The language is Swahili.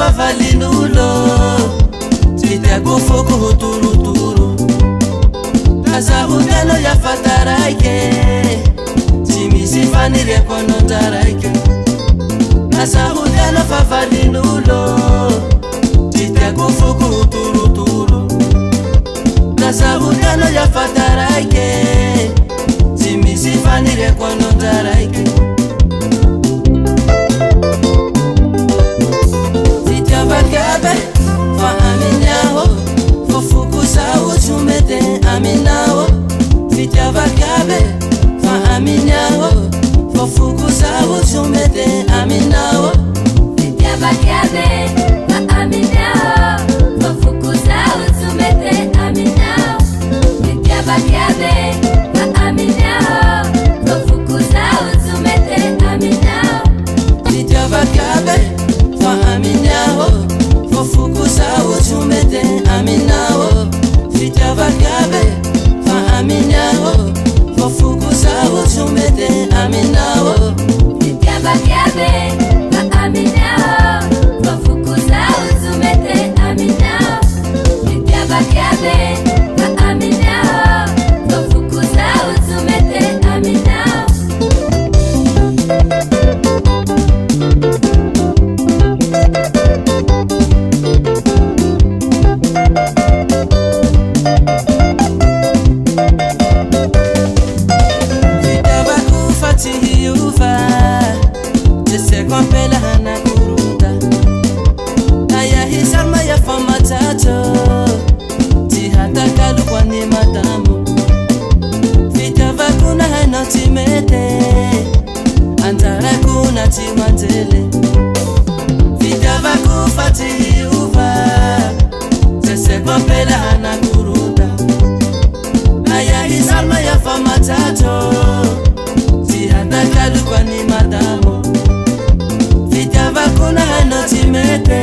favalin'olo tsy tiako foko ho torotoro azaho tena yafataraike tsy misy faniriako anandraraike azaho tena favalin'olo tsy tiako foko ho torotoro azaho tena yafataraike tsy misy faniriako anandraraike Vagabe fa aminao fofukusao chumete aminao Fitya vagabe fa aminao fofukusao chumete aminao Fitya vagabe fa aminao fofukusao chumete aminao Fitya vagabe fa aminao fofukusao chumete aminao Fitya vagabe fa aminao fofukusao chumete aminao Fitya vagabe fa aminao fofukusao chumete aminao Fitya vagabe fa aminao fofukusao chumete aminao Fitya vagabe fa aminao fofukusao chumete aminao Kwapela hana kuruta Aya hisama ya fama tato Tihata kalu kwa ni matamu Fitya vakuna hana timete Antara kuna timantele Fitya vakufa tiuva Tese kwapela hana kuruta Aya hisama ya fama tato Tihata kalu kwa ni matamu Fitya vakuna hana timete